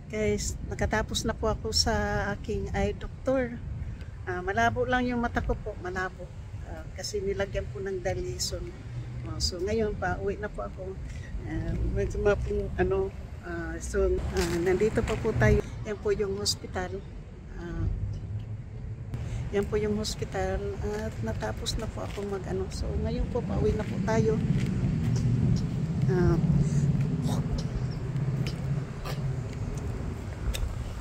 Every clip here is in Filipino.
Guys, nakatapos na po ako sa aking eye doctor. Malabo lang yung mata ko po, malabo. Kasi nilagyan po ng dalison. So ngayon pa, uwi na po ako. Medyo nandito pa po tayo. Yan po yung hospital. Yan po yung hospital at natapos na po ako mag-ano. So ngayon po, pauwi na po tayo.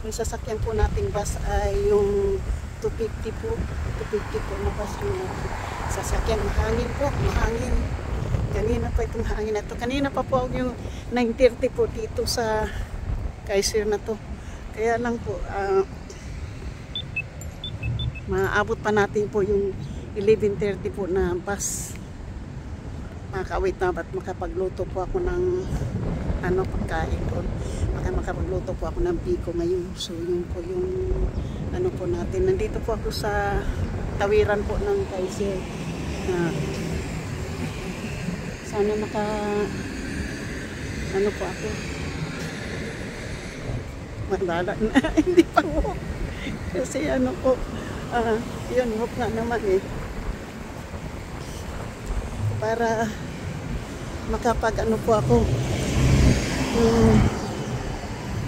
Yung sasakyan po nating bus ay yung 250 po. 250 po na bus yung sasakyan. Mahangin po, mahangin. Kanina pa itong hangin na to. Kanina pa po yung 9:30 po dito sa Kaiser na to. Kaya lang po, maabot pa natin po yung 11:30 po na bus. Makakawait na ba't makapagluto po ako ng pagkain po. Makapagluto po ako ng biko ngayon. So yun po yung po natin. Nandito po ako sa tawiran po ng Kaiser. Sana po ako. Mandala na. Hindi pa po. Kasi po. Yun, hook na naman eh. Para makapag po ako.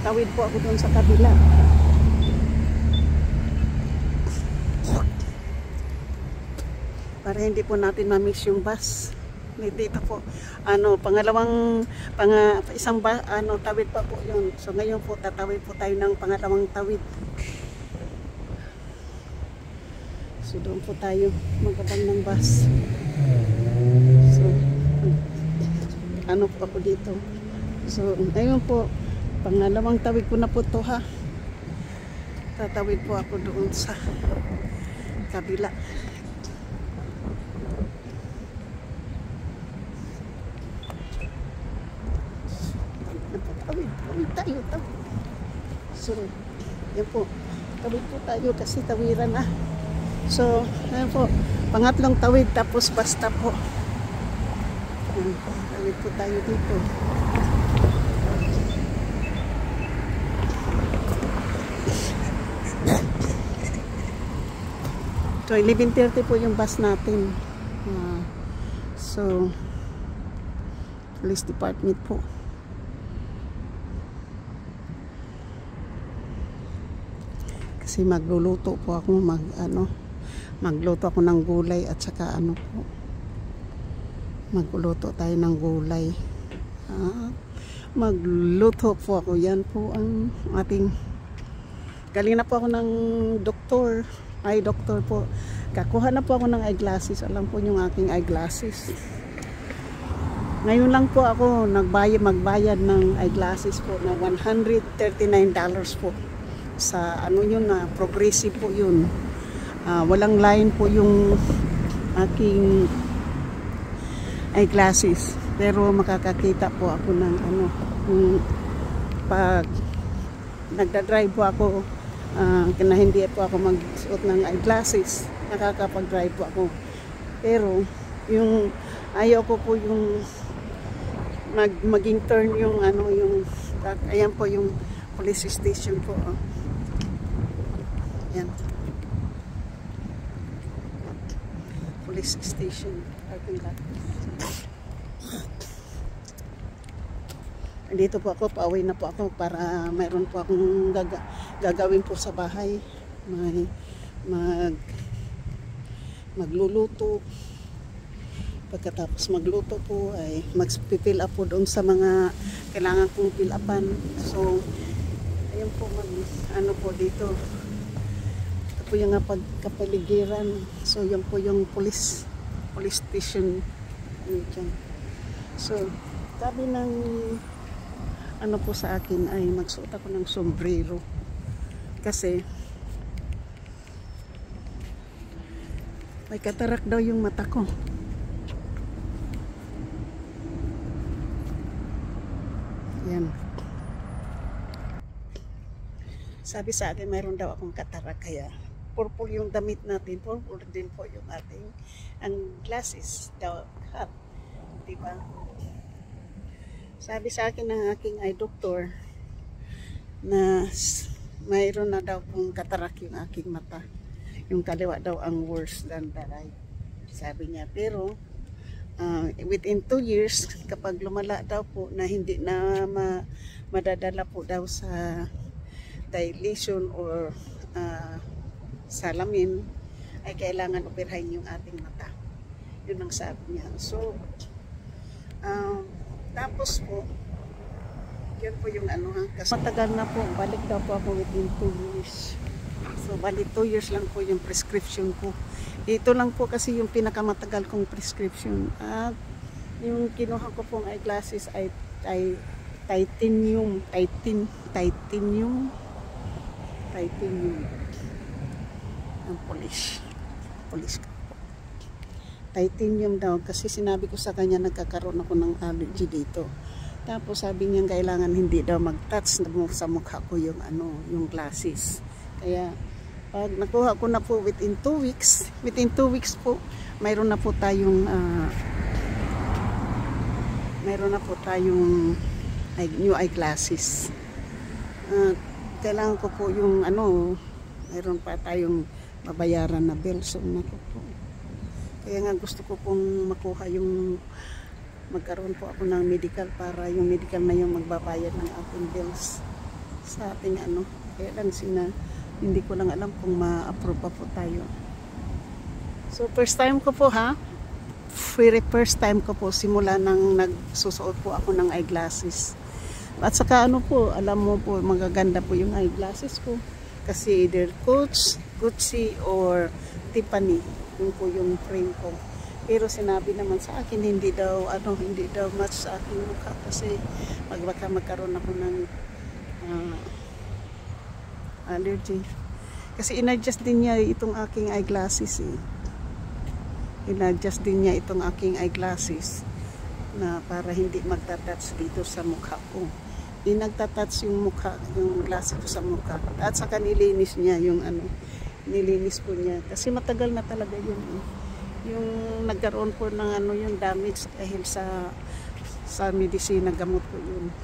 Tawid po ako doon sa kabila. Para hindi po natin ma-miss yung bus. Dito po. Isang tawid pa po yun. So ngayon po tatawid po tayo ng pangalawang tawid. So doon po tayo magabang ng bus. So po ako dito. So ngayon po pangalawang tawid ko na po to ha. Tatawid po ako doon sa kabila. Tawid tayo. So yan po. Tawid po tayo kasi tawiran na. So yan po. Pangatlong tawid tapos basta po. Tawid po tayo dito. So 11:30 po yung bus natin. So police department po. Kasi magluluto po ako magluto ako ng gulay at saka po. Magluluto tayo ng gulay. Magluto po ako. Yan po ang ating galing na po ako ng doktor. Eye doctor po. Kakuha na po ako ng eyeglasses. Alam po yung aking eyeglasses. Ngayon lang po ako magbayad ng eyeglasses po na $139 po. Sa yun na progressive po yun. Walang line po yung aking eyeglasses. Pero makakakita po ako ng pag nagdadrive po ako. Na hindi po ako magsuot ng eyeglasses, nakakapag-drive po ako. Pero yung ayaw ko po yung maging turn yung ayan po yung police station po. Ayan. Police station. Dito po ako, pauwi na po ako para mayroon po akong gagawin po sa bahay. Magluluto. Pagkatapos magluto po ay mag-fill up po doon sa mga kailangan kong fill upan. So ayun po po dito. Ito po yung kapaligiran. So yan po yung police station. So sabi ng po sa akin ay magsuot ako ng sombrero kasi may katarak daw yung mata ko. Yan. Sabi sa akin mayroon daw akong katarak kaya purple yung damit natin, purple din po yung ating glasses daw hat. Diba? Sabi sa akin ng aking eye doctor, na mayroon na daw pong katarak yung aking mata. Yung kaliwa daw ang worse than the right, sabi niya. Pero within 2 years, kapag lumala daw po na hindi na madadala po daw sa dilation or salamin, ay kailangan operahin yung ating mata. Yun ang sabi niya. So tapos po, yun po yung ano ha. Kasi matagal na po, balik daw po ako within 2 years. So balik 2 years lang po yung prescription ko. Ito lang po kasi yung pinakamatagal kong prescription. At yung kinuha ko pong eyeglasses ay titanium. Ang polish titanium daw, kasi sinabi ko sa kanya nagkakaroon ako ng allergy dito. Tapos sabi niya kailangan hindi daw mag-touch sa mukha ko yung yung glasses. Kaya pag nakuha ko na po within 2 weeks po, mayroon na po tayong new eyeglasses. Kailangan ko po yung mayroon pa tayong mabayaran na bill. So naku po. Kaya nga gusto ko pong makuha yung magkaroon po ako ng medical para yung medical na yung magbabayad ng ating bills sa ating Kaya lang hindi ko lang alam kung ma-approve pa po tayo. So first time ko po very first time ko po simula nang nagsusuot po ako ng eyeglasses. At saka alam mo po, magaganda po yung eyeglasses ko. Kasi either Gucci or Tiffany, yun po yung frame ko. Pero sinabi naman sa akin, hindi daw match sa aking mukha kasi baka magkaroon ako ng allergy. Kasi in-adjust din niya itong aking eyeglasses In-adjust din niya itong aking eyeglasses na para hindi magta-touch dito sa mukha ko. Hindi nagta-touch yung glasses ko sa mukha. At saka nilinis niya yung nilinis po niya. Kasi matagal na talaga yun. Yung nagkaroon po ng yung damage dahil sa medisina, gamot po yun.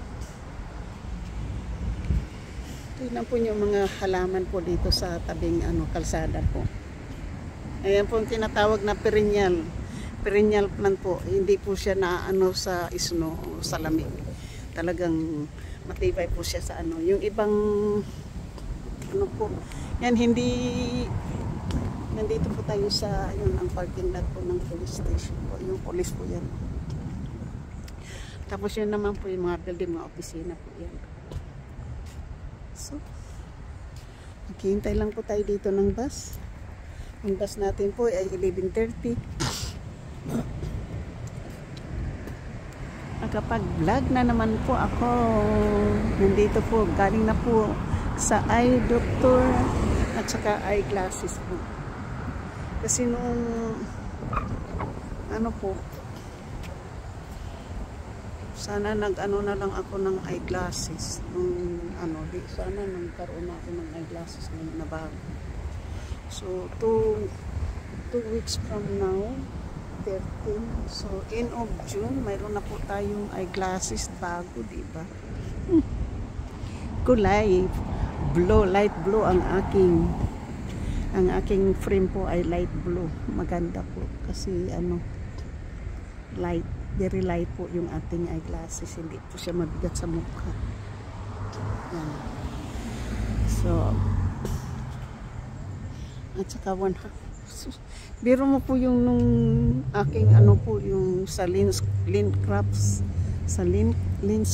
Tingnan po yung mga halaman po dito sa tabing kalsada po. Ayan po ang tinatawag na perennial plant po. Hindi po siya na sa snow o sa lamig. Talagang matibay po siya sa yung ibang po. Yan nandito po tayo sa ang parking lot po ng police station po. Yung police po yan. Tapos yun naman po yung mga building, mga opisina po yan. So, naghihintay lang po tayo dito ng bus. Yung bus natin po ay 11:30. Nakapag-vlog na naman po ako. Nandito po, galing na po sa eye doctor at saka eyeglasses po. Kasi nung sana na lang ako ng eyeglasses sana nagkaroon ako ng eyeglasses na bago. So 2 weeks from now, 13, so end of June mayroon na po tayong eyeglasses bago, diba? Kulay blue, light blue ang aking frame po ay light blue. Maganda po kasi light, very light po yung ating eyeglasses. Hindi po siya mabigat sa mukha. Yan. So at saka biro mo po yung nung aking yung sa lens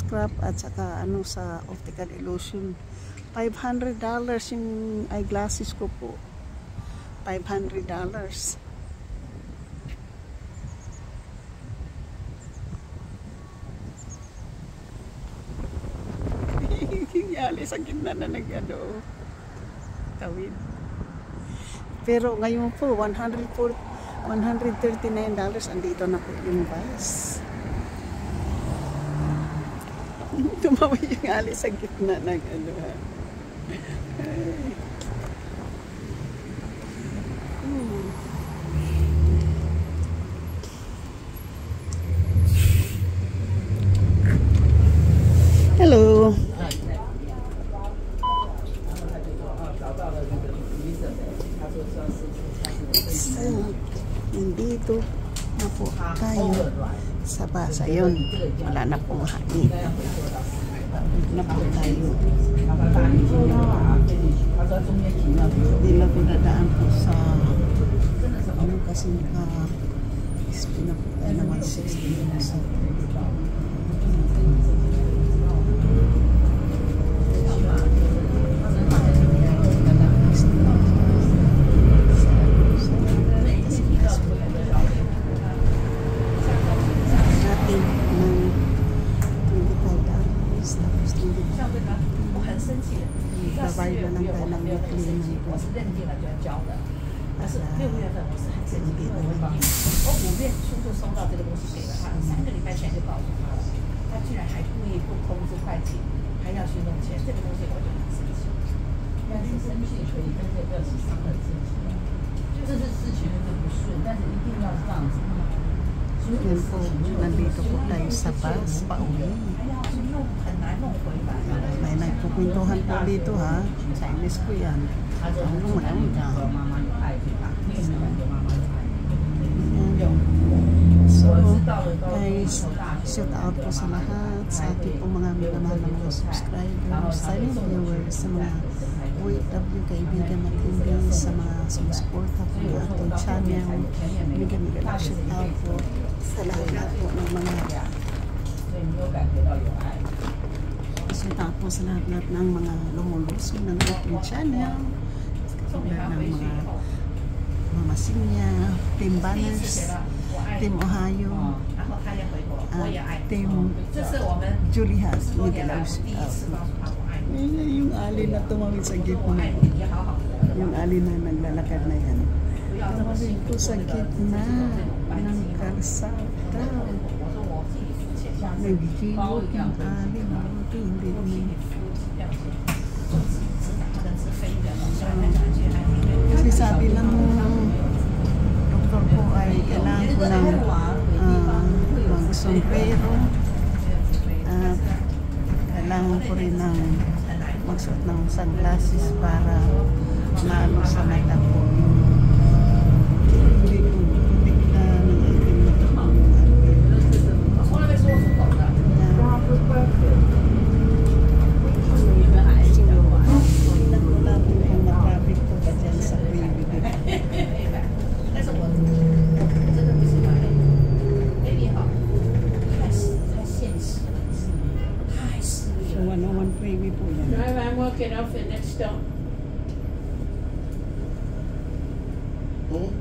craft at saka sa optical illusion. $500 yung eyeglasses ko po. $500. Yali sa gitna na tawid. Pero ngayon po, $139, andito na po yung bus. Tumawid yung ali sa gitna ng Hello. nandito na po tayo sa basa. Yun, wala na pong hangin. Pagod na po tayo. Hindi na po nadaan po sa ano kasi spin na po tayo na 160 na sa babayad na lang tayo ng weekly ng po. Yan po, nandito po tayo sa bus pauwi. May nagpupintuhan po dito ha. Chinese po yan. Ano mo dyan. So guys, shout out po sa lahat, sa ating po mga minamahal na mga subscribers, silent viewers, sa mga OFW kaibigan natin, sa mga sumusuporta po ng ating channel. Bigyan shout out po sa lahat po ng mga shout out po sa lahat ng mga lumulusong ng ating channel, katulad ng mga Mama Sinya, Team Banners, Team Ohio, Team Julius, yung alin na tumawid sa gitna, yung alin na naglalakad na yan, tumawid po sa gitna ng kalsada, nagkikilot yung alin, hindi naman. Kasi sabi lang doktor po ay kailangan ko ng mag-sombrero at kailangan ko rin ng magsuot ng sunglasses para maano sa mata po hindi ko putikta ng itim na ito. I'm walking off the next stop. Oh,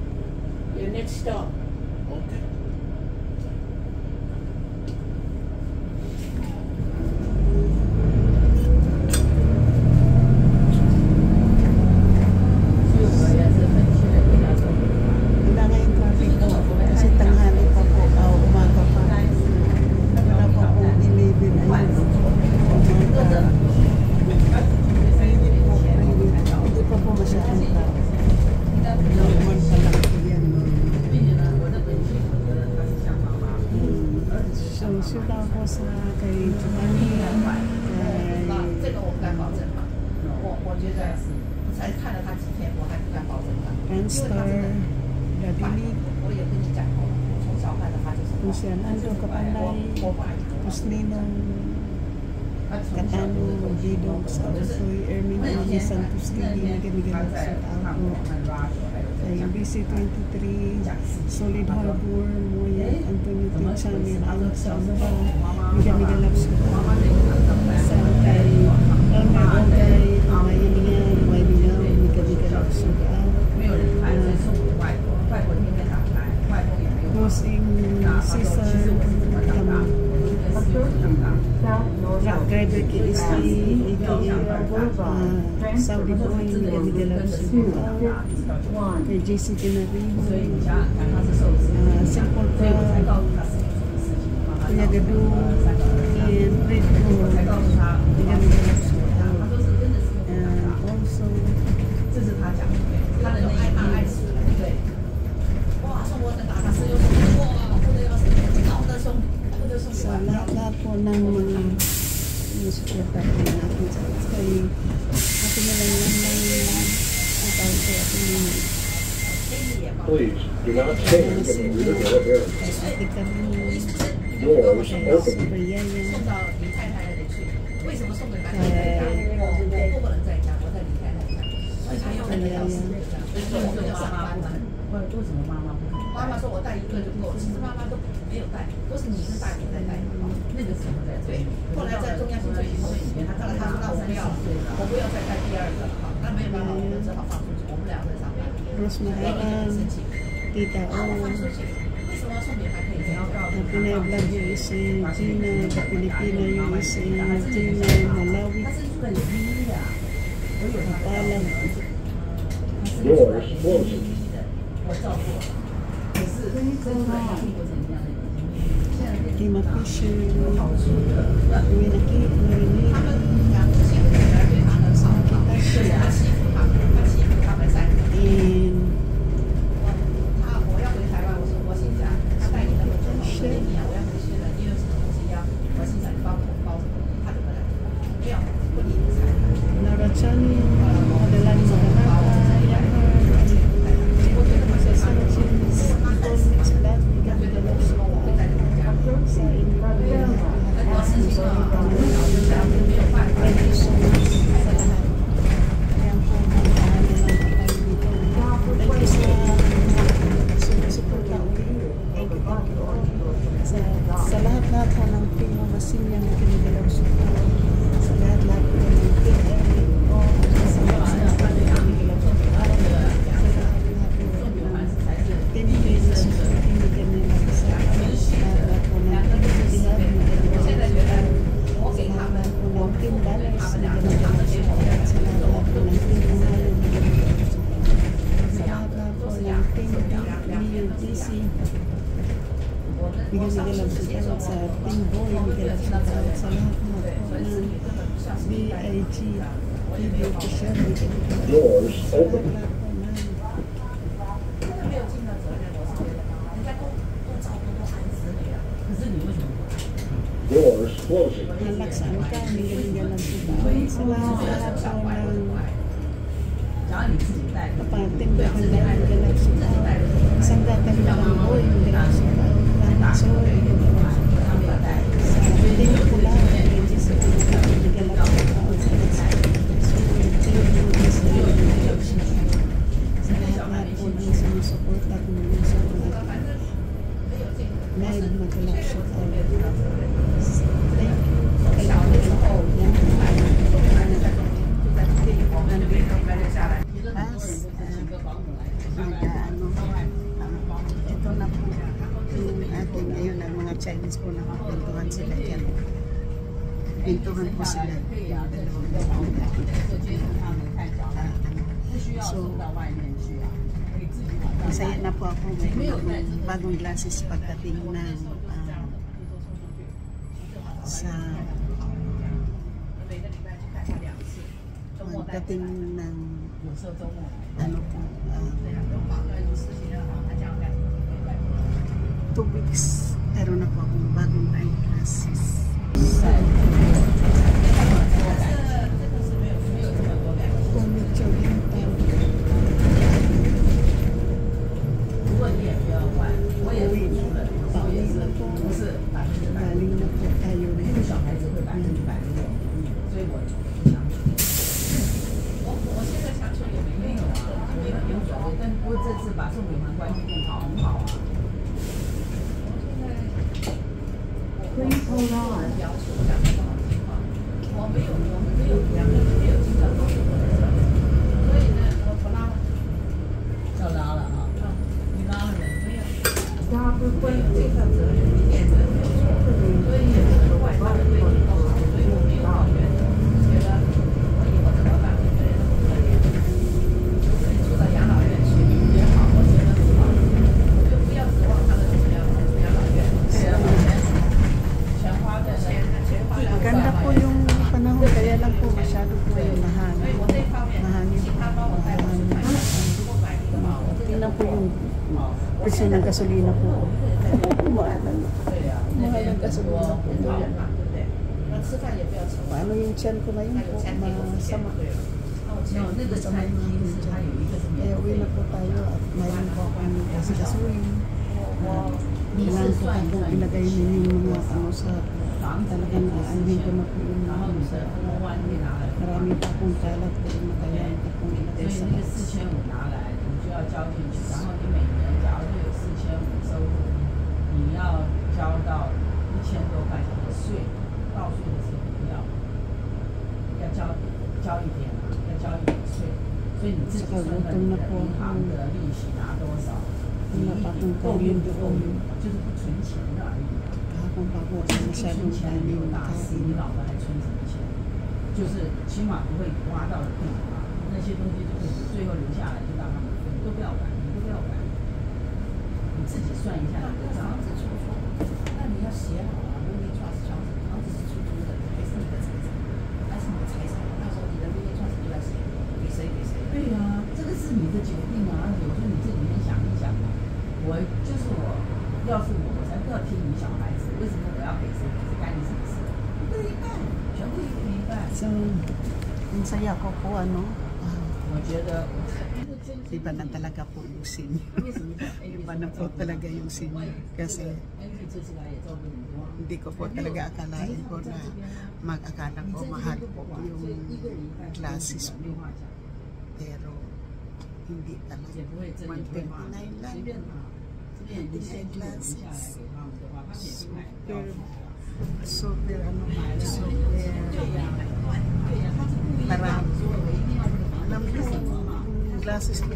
Your next stop. okay. Wala ngayong traffic po kasi tanghali pa po, umaga pa. Wala pa po 11 ayun. Umaga. Hindi pa po masyadong traffic. Normal pa lang po yan. So, shoot out po sa kay Giovanni, Franstar, Dadili, Lucian Ando Kapanday, Puslinong Katano, Bidog, Sausoy, Ermin Alvi, Santos Lili, Nagamigalag sa Tao, kay BC23, Solid Harbor, Moya, Antonio Tinchani, Anak sa Amba, Nagamigalag sa Tao, sa kay Elmer Ogay, Mayaningan, Mayaningan, Nagamigalag sa Tao, Bossing Cesar, truck driver KST, aka Saudi Boy, Nagamigalag sa Tao, kay JC Tenarino, Simple Pro, Kuya Gadu, and Fred Pro, Nagamigalag sa Tao, and also sa lahat po ng mga suporta po natin sa kay atin na lang ng tawag ko atin Please do not stand in the rear area. Ate kami. Doors Si open. Brian. 送到李太太那里去。为什么送给白太太家？我不能在家，我在李太太家。所以他又跟着要死，所以我们就上班了。为什么妈妈不？妈妈说我带一个就够了，其实妈妈都没有带，都是你跟大姐在带。那个时候在对，后来在中央新村以后，后来他说那我不要了，我不要再带第二个了，好，那没有办法，我们只好放出去，我们俩在上班。 Rose Mahalan. Tita O. 为什么要送给白太太？ Pinablog yung si Gina. Pilipino yung si Gina Malawi. 他是住在里面的，我有他 Palang. Doors closing. 我照顾，可是跟住在哪里或怎么样的，现在变 Kima Fisher. 好处的。 Winaki. 他们两夫妻本来对他很好，对他欺负他们三个。 And 我要回台湾，我说我心想，他带你那么久，我跟你讲，我要回去了，你有什么东西要，我心想你帮我包什么，他怎么来？没有，不理睬。 Narachani. Madalang makanaka. Yamar. 我觉得他是他的亲 Expat. Ganda lang sila. Sa inyo. 很多事情啊，没有办法。 Thank you so much sa lahat. Ayan po, magpaano lang po tayo dito. Thank you sa support lang. Thank you po. Sa lahat-lahat po ng team ng Masinya na kinigalaw support. Sa lahat-lahat po ng team Eric po. Sa lahat-lahat po ng kinigalaw support. Sa lahat-lahat po ng team Eric na support. Kinigalaw nila sa lahat-lahat po ng team Dihan. Sa lahat-lahat po ng team Banners. Sa lahat-lahat po ng team Umalo. Sa lahat-lahat po ng team New DC. Bigyan-bigyan support sa Team Boy, bigyan support sa lahat po ng BIG TV official, bigyan Doors sa open. lahat po ng 没有尽到责任，我是觉得，人家都照顾都安死你了，可是你为什么不？ Doors closing. nalaksaan ka, bigyan support sa lahat po ng 只要你自己带， kapating bigyan support sa datang ng Boy, bigyan support ng Soy,他没有带， sa Team Pula, bigyan support bigyan support sa Team Lugis, bigyan support sa lahat po ng sumusuporta kung sa mga 没有这个。 live mag-alak support. Thank you. Kailangan po yan. Ito na po yung ating ngayon ang mga Chinese po nakapintuhan sila dyan. Pintuhan po sila. So, masaya na po ako may bagong glasses pagdating ng sa pagdating ng ano po 2 weeks meron na po akong bagong eyeglasses. Kung medyo oriental. Pauwi na po. Galing na po tayo rin. 我现在想求也没有啊，没有有，但不过这次把宋美环关系弄好，很好啊。Please hold on。要求讲这种情况，我们没有两个人没有经常沟通过的事，所以呢，我不拉了。要拉了啊？你拉了没？没有。他不会有这个责任，一点责任没有错，所以也是外方的对你都好，所以我没有抱怨，觉得我以后怎么办？每个人都不可怜。所以住到养老院去也好，我觉得很好，我就不要指望他们怎么样养老院，全花在全花在。 Maganda po yung panahon, kaya lang po masyado po yung mahal. 所以我这一方面， Mahal 请他帮我带我去买，如果买一个嘛，我这 Tingnan po yung presyo ng gasolina po. Mahal ng gasolina po. 很好嘛，对不对？那吃饭也不要愁。 Paano yung tiyan ko na yun po? Masama. 哦，那个个 kasama 餐 yung 厅 namin 是它 dyan. 有一个是 Kaya 免 uwi 费 na 的。 po tayo at mayroon po akong kasikasuhin. 你 Kailangan 是 ko 算 pa 一 po 算你 ilagay 的 ninyo 钱 yung mga ano sa 房子可以 talagang 给 aanhin ko 4000， na po yung 然后 mga 你的 4万可以拿来 marami pa akong kalat po na ，OK， kailangan ko pong 所 ilagay 以 sa 那个 box. 4500拿来，你就要交进去，然后你每年假如说有4500收入，你要交到1000多块钱的税，报税的时候要交一点啊，要交一点税，所以你自己算算你的银行的利息拿多少，你够用就够用，就是不存钱的而已。 Kahapon pa po sa 不存 masyadong 钱没有 daming 大事， kain. 你老婆还存什么钱？就是起码不会挖到地啊，那些东西就是你最后留下来就让他们分，都不要管，你都不要管，你自己算一下你的账。房子出租，那你要写好啊，如你 trust 房子是出租的，还是你的财产，还是你的财产？到时候你的 living trust 就要写给谁给谁。对呀、这个是你的决定啊，有时候你这里面想一想，我就是我，要是我才不要听你小孩子，为什么我要给谁给谁，干你什么事？一个一半，全部一个一半。 So, ang saya ko po ano. 我觉得， Iba na talaga po yung senior. 为什么叫 A Iba na po talaga yung senior. Kasi Andy 这次来也照顾很多。 hindi ko po talaga akalain ko na mag-akala ko mahal po yung classes po. Pero hindi talaga. 也不会真的不会骂你， 129 lang. 随便拿，这边这些就留下来给他们的话，他们也去买药品的。 Super ano, super 对呀，他是故意让你说我一定要这个房子， alam 为 ko 什么嘛？ yung glasses ko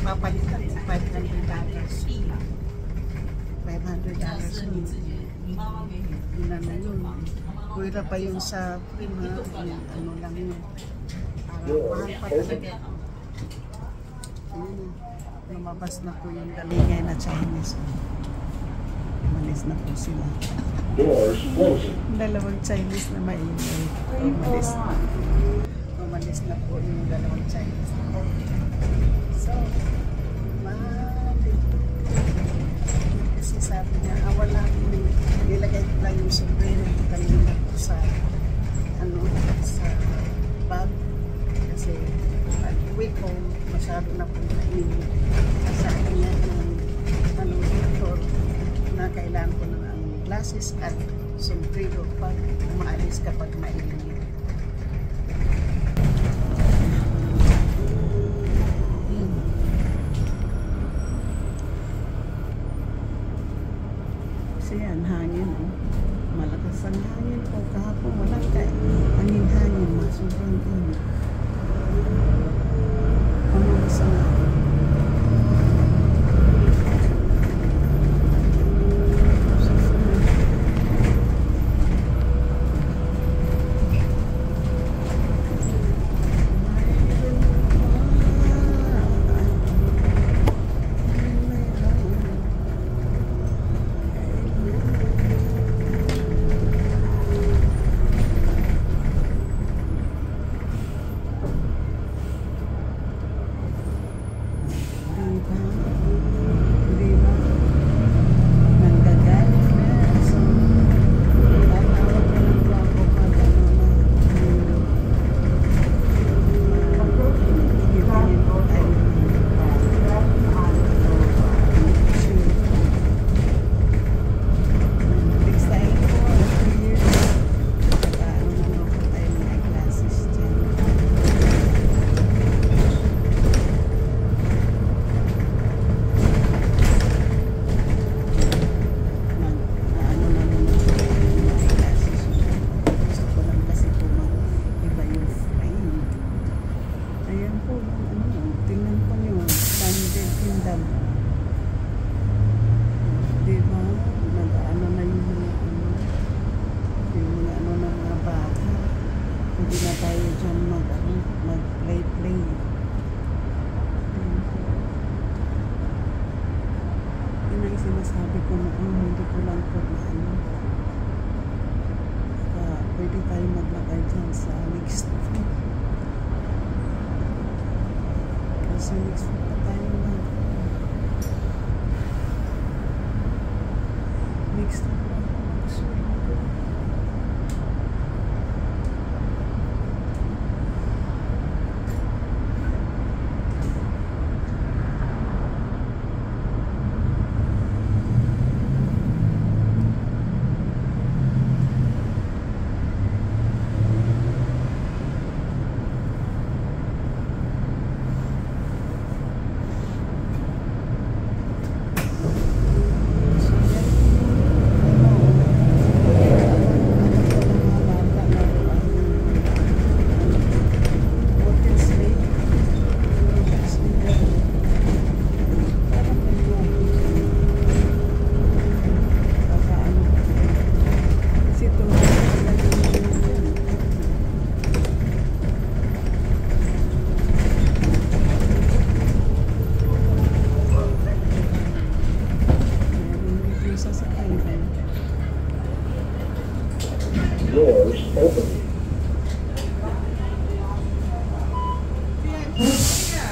papalitan $500. 但是 $500 你自己，你妈妈给你 yun ano 买这 yun. 房子，妈妈 Kuwira pa yun sa prima, ano lang yun. Parang mahal pa talaga. Ayun, lumabas na po yung dalingay na Chinese. Umalis na po sila. Doors closing. Dalawang Chinese na maingay. Umalis na po yung dalawang Chinese. So, kasi sabi niya, wala, nilagay ko lang yung sombrero kanina po sa ano, sa bag. Kasi pag uwi ko, masyado na po nainit. Sabi niya ng ano, doktor, na kailangan ko ng ang glasses at sombrero pag umaalis kapag mainit. Kasi yan, hangin. Oh. Malakas ang hangin po. Kahapon walang hangin. Sobrang init. Pamalas ang hangin. Sinasabi ko noon, hindi ko lang po maano. Pwede tayo maglakay dyan sa next week. Kasi next week pa tayo na. Next week pa ako mag-swing ko.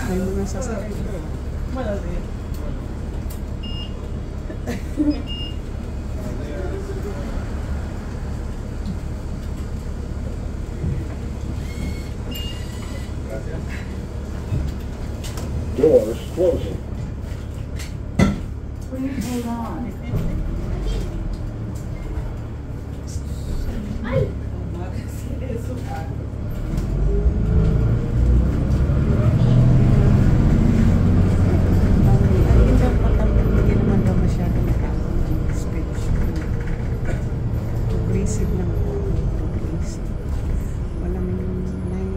May mga sasakay ko. Doors closing. Please hold on. Hindi naman daw masyado nakakaroon ng speech. Progressive lang po. Progressive. Walang line.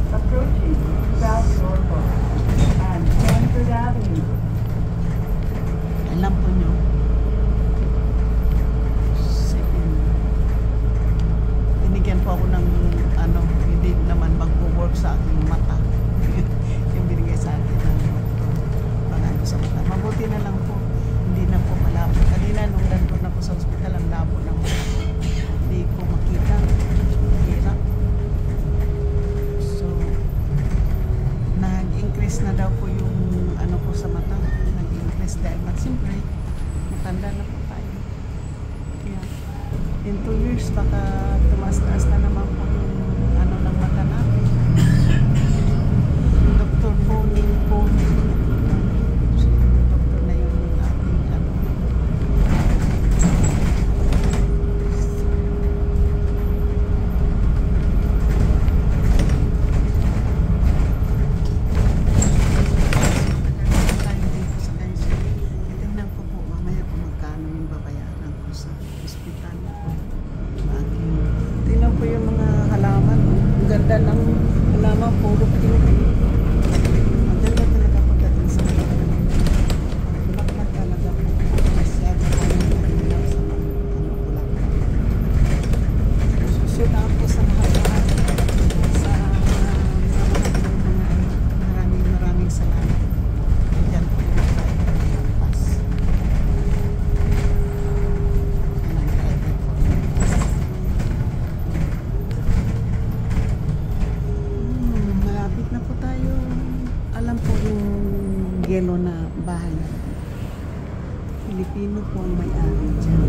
Approaching South Norfolk and Stanford Avenue. Alam po nyo. Second. Binigyan po ako ng hindi naman mag-work sa aking mata. Yung binigay sa akin ng pag-ano sa mata. Mabuti na lang po. Hindi na po malabo. Kanina nung nandun ako sa hospital, ang labo ng mata. Hindi ko makita. Hirap. So, nag-increase na daw po yung ano ko sa mata. Nag-increase dahil siyempre, matanda na po tayo. Kaya, in 2 years, baka tumas-taas na naman po yung ano ng mata natin. Dr. Poning. Doktor na yung ating ano. Tayo dito sa kanisa. Tingnan ko po mamaya kung magkano yung babayaran ko sa hospital. Tingnan po yung mga halaman. Ang ganda ng halaman, puro pink. Ang ganda talaga pagdating sa halaman. Bulaklak talaga po. Masyado po yung mahirap sa mga bulaklak. Susunod po sa mga lahat. Sa maraming salamat. Diyan po yung pagpas. Malapit na po tayo. Alam po yung yellow na bahay. Pilipino po ang may-ari dyan.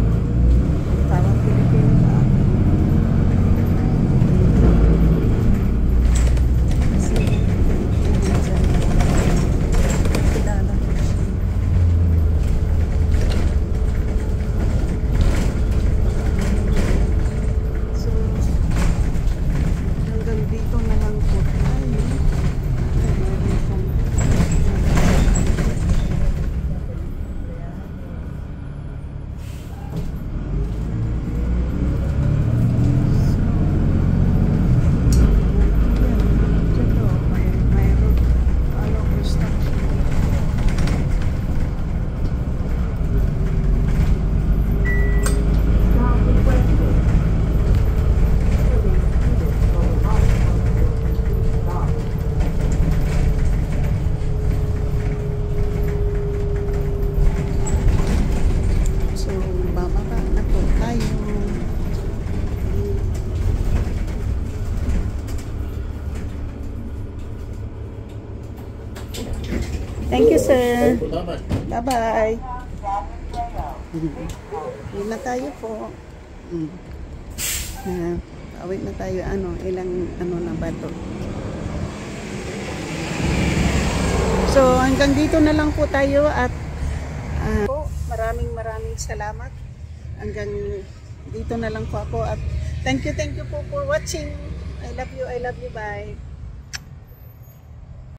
Parang Pilipino ba? Kasi hindi dyan. Kilala ko siya. So, hanggang dito na lang po tayo. So, bababa na po tayo. Thank you, sir. Bye-bye. Bye-bye. Yun na tayo po. Awit na tayo, ilang na ba to? So, hanggang dito na lang po tayo at maraming salamat. Hanggang dito na lang po ako at thank you po for watching. I love you, bye.